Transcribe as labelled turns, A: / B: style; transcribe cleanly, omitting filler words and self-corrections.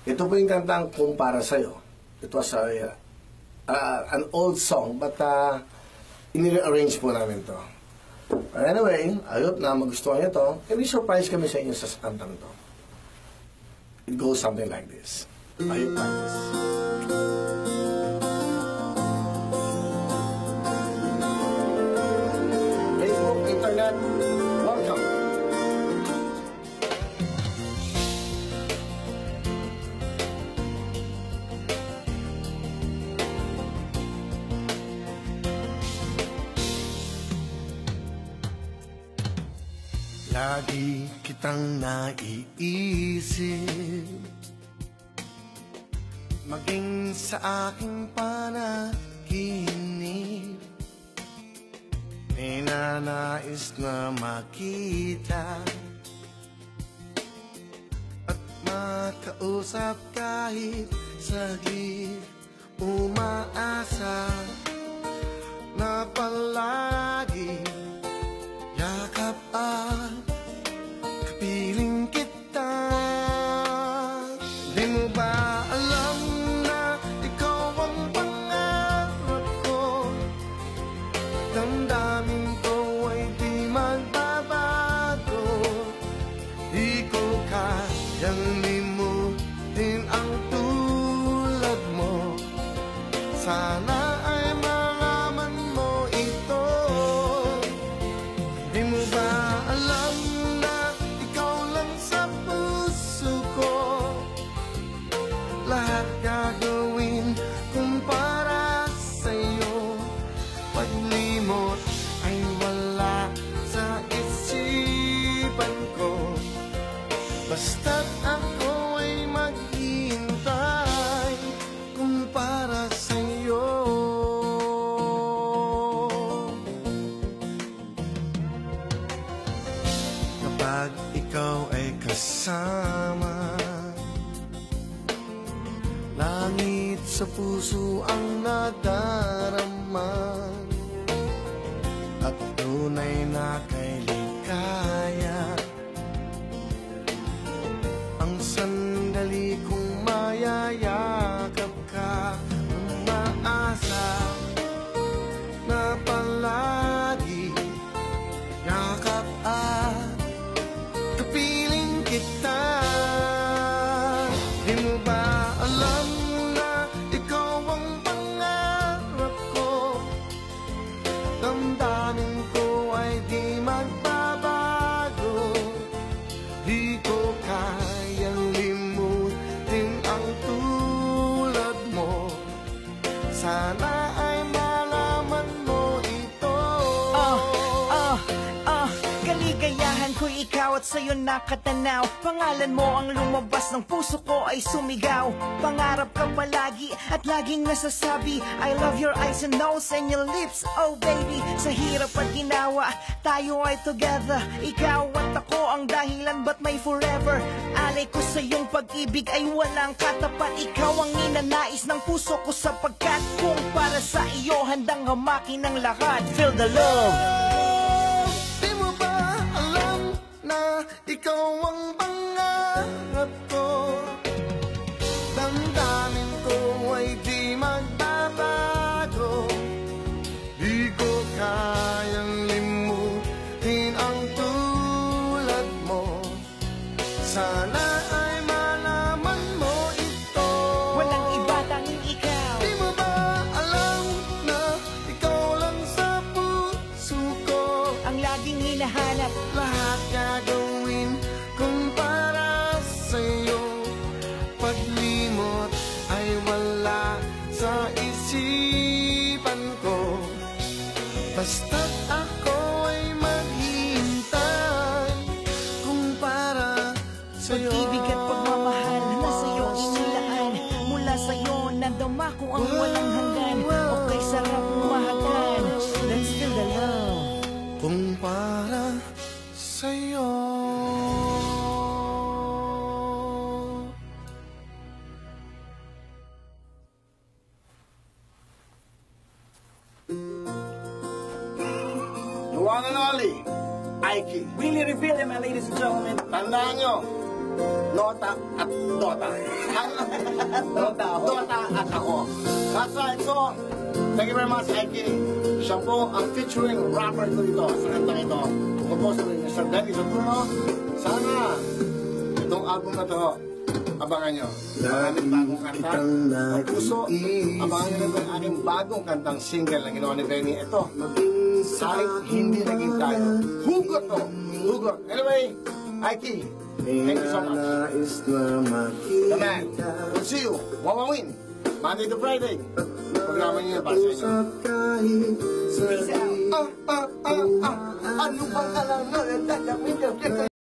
A: Ito po yung kantang Kumpara Sa'yo. It was an old song, but in-arrange po namin to. Anyway, I hope na magustuhan nyo to. And surprise kami sa inyo sa kantang to. It goes something like this. I hope like this. Facebook, Internet, welcome.
B: Lagi kitang naiisip, maging sa aking panaginip. Ninanais na makita at makausap kahit saglit. Umaasa na palagi yakap at kapiling kita. Di mo ba alam na ikaw ang pangarap ko? Damdamin ko ay di magbabago. Di ko kayang limutin ang tulad mo. Sana ay malaman mo ito. Di mo ba alam na ikaw lang sa puso ko? Lahat gagawin kung para sa'yo. Paglimot ay wala sa isipan ko. Basta't ako ay maghihintay kung para sa'yo. Kapag ikaw ay kasama, langit sa puso ang nadarama, at tunay na kay ligaya. Ang sandali kong mayayakap ka, umaasa na palagi yakap at kapiling kita. Di mo ba alam na ikaw ang pangarap ko? Damdamin ko ay di magbabago. Di ko kayang limutin ang tulad mo. Sana ay malaman mo ito.
C: Kaligayahan ko'y ikaw at sa'yo nakatanaw. Pangalan mo ang lumabas ng puso ko ay sumigaw. Pangarap ka palagi at laging nasasabi, I love your eyes and nose and your lips, oh baby. Sa hirap at ginawa, tayo ay together. Ikaw at ako ang dahilan, but may forever. Alay ko sa iyong pag-ibig ay walang katapat. Ikaw ang ninanais ng puso ko, sapagkat kung para sa iyo handang hamakin ang lahat. Feel the love.
B: Di mo ba alam na ikaw ang pangarap ko? Damdamin ko ay di magbabago. Di ko kayang limutin ang tulad mo. Sana ay malaman mo ito.
C: Walang iba tanging ikaw.
B: Di mo ba alam na ikaw lang sa puso ko?
C: Ang laging hinahanap.
B: Lahat gagawin kung para sa'yo. Paglimot ay wala sa isipan ko. Basta't ako ay maghihintay kung para sa'yo.
C: Pag-ibig at pagmamahal na sa'yo inilaan. Mula sa'yo nadama ko ang walang hanggan. Okay, sarap mahagan. Let's feel the love.
B: Kung para sa'yo.
A: The one and only, Ike.
D: Really reveal him, ladies and gentlemen.
A: Tandaan nyo, Nota at Dota. Dota at ako. That's right. So, thank you very much, Ike. Siya po ang featuring rapper ko dito sa kantang ito. Composer ni Mr. Denny Saturno. Sana itong album na to, abangan nyo. Maraming bagong kanta. Ang puso, abangan nyo na ito ang aking bagong kantang single na ginawa ni Benny. Ito, kahit hindi naging tayo. Hugot to! Hugot! Anyway, Ike, thank you so much. The man, we'll see you. Wawawin. Monday to Friday. Programa niyo para sa inyo.
C: Peace out.
A: Ano bang alam na?